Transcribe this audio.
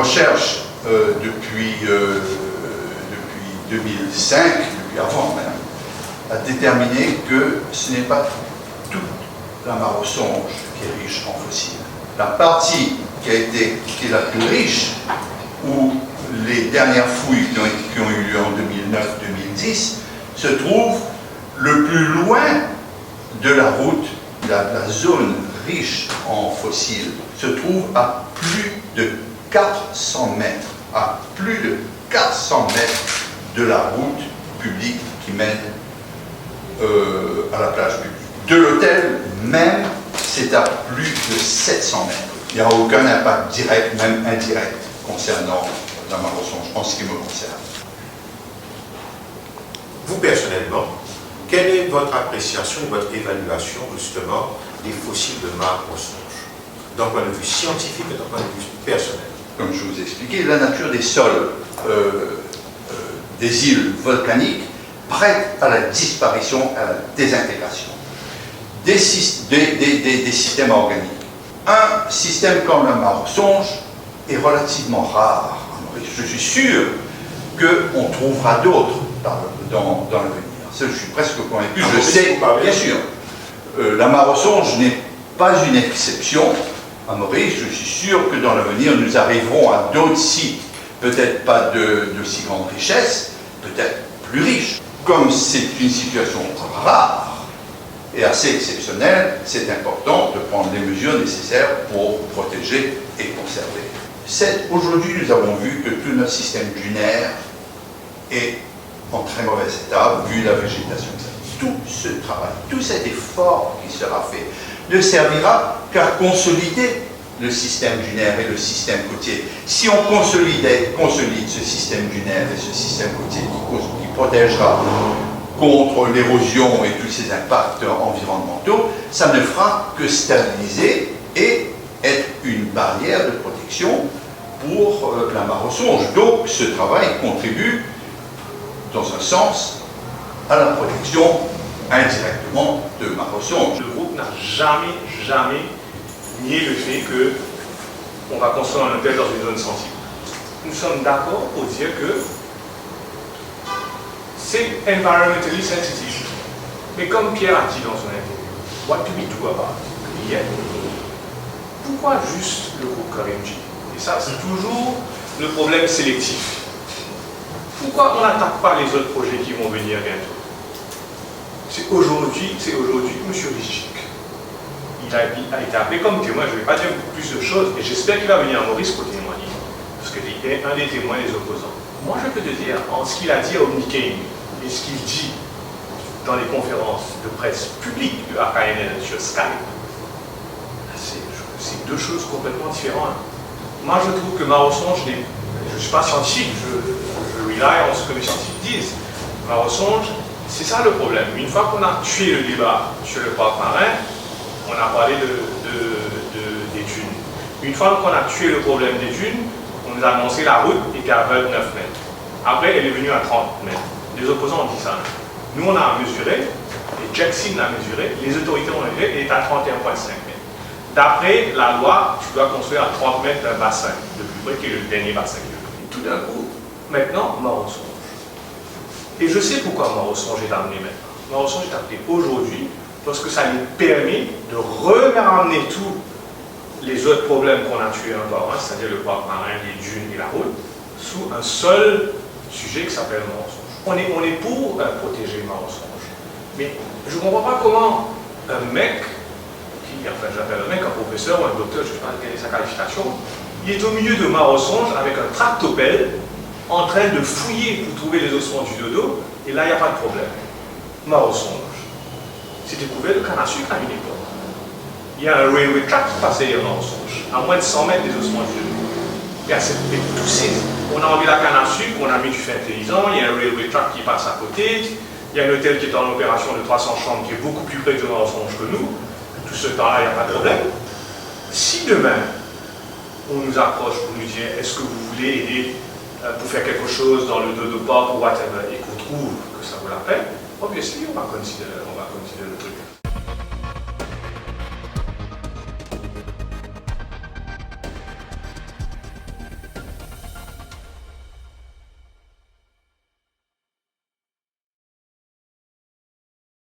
recherche depuis 2005, depuis avant même, a déterminé que ce n'est pas toute la Mare-aux-Songes qui est riche en fossiles. La partie qui est la plus riche, où les dernières fouilles qui ont eu lieu en 2009-2010, se trouve le plus loin de la route, la zone riche en fossiles, se trouve à plus de 400 mètres, à plus de 400 mètres de la route publique qui mène à la plage publique. De l'hôtel même, c'est à plus de 700 mètres. Il n'y a aucun impact direct, même indirect, concernant la Mare-aux-Songes, en ce qui me concerne. Vous, personnellement, quelle est votre appréciation et votre évaluation, justement, des fossiles de Mare-aux-Songes, d'un point de vue scientifique et d'un point de vue personnel? Comme je vous ai expliqué, la nature des sols des îles volcaniques prête à la disparition, à la désintégration des systèmes organiques. Un système comme la Mare-aux-Songes est relativement rare. Je suis sûr qu'on trouvera d'autres dans l'avenir. Je suis presque convaincu, je sais, bien sûr. La Mare-aux-Songes n'est pas une exception à Maurice. Je suis sûr que dans l'avenir, nous arriverons à d'autres sites, peut-être pas de si grande richesse, peut-être plus riches. Comme c'est une situation rare et assez exceptionnelle, c'est important de prendre les mesures nécessaires pour protéger et conserver. Aujourd'hui, nous avons vu que tout notre système dunaire est en très mauvais état, vu la végétation. Tout ce travail, tout cet effort qui sera fait, ne servira qu'à consolider le système dunaire et le système côtier. Si on consolide ce système dunaire et ce système côtier qui protégera contre l'érosion et tous ces impacts environnementaux, ça ne fera que stabiliser et être une barrière de protection pour la Mare-aux-Songes. Donc ce travail contribue dans un sens à la protection indirectement de Mare-aux-Songes. Le groupe n'a jamais nié le fait qu'on va construire un hôtel dans une zone sensible. Nous sommes d'accord pour dire que c'est environmentally sensitive. Mais comme Pierre a dit dans son interview, what do we do about it? Pourquoi juste le groupe Karimjee? Et ça, c'est toujours le problème sélectif. Pourquoi on n'attaque pas les autres projets qui vont venir bientôt? C'est aujourd'hui M. Rijik. Il a été appelé comme témoin, je ne vais pas dire beaucoup plus de choses, et j'espère qu'il va venir à Maurice pour témoigner, parce qu'il est un des témoins des opposants. Moi, je peux te dire, en ce qu'il a dit à Omnicane, et ce qu'il dit dans les conférences de presse publiques de AKNL sur Skype, c'est deux choses complètement différentes. Moi, je trouve que Mare-aux-Songes, je ne suis pas scientifique, je rely en ce que les scientifiques disent. Mare-aux-Songes, c'est ça le problème. Une fois qu'on a tué le débat sur le parc marin, on a parlé des dunes. Une fois qu'on a tué le problème des dunes, on nous a annoncé la route était à 29 mètres. Après, elle est venue à 30 mètres. Les opposants ont dit ça. Nous, on a mesuré, et Jackson l'a mesuré, les autorités ont mesuré, elle est à 31,5 mètres. D'après la loi, tu dois construire à 30 mètres d'un bassin, le plus près qui est le dernier bassin. Et tout d'un coup, maintenant, Mare-aux-Songes. Et je sais pourquoi Mare-aux-Songes est amené maintenant. Mare-aux-Songes est amené aujourd'hui parce que ça nous permet de ramener tous les autres problèmes qu'on a tués un par un, c'est-à-dire le parc marin, les dunes et la route, sous un seul sujet qui s'appelle Mare-aux-Songes. On est pour protéger Mare-aux-Songes. Mais je ne comprends pas comment un mec, enfin j'appelle un mec, un professeur ou un docteur, je ne sais pas quelle est sa qualification, il est au milieu de Mare-aux-Songes avec un tractopelle en train de fouiller pour trouver les ossements du dodo, et là il n'y a pas de problème. Mare-aux-Songes, c'est découvert le canne à sucre à une époque. Il y a un railway track qui passait à Mare-aux-Songes, à moins de 100 mètres des ossements du dodo. Il y a cette poussée. On a enlevé la canne à sucre, on a mis du fait intelligent, il y a un railway track qui passe à côté, il y a un hôtel qui est en opération de 300 chambres qui est beaucoup plus près de Mare-aux-Songes que nous. Tout ce temps-là, il n'y a pas de problème. Si demain, on nous approche pour nous dire est-ce que vous voulez aider pour faire quelque chose dans le dodo park ou whatever, et qu'on trouve que ça vaut la peine, obviously, on va considérer le truc.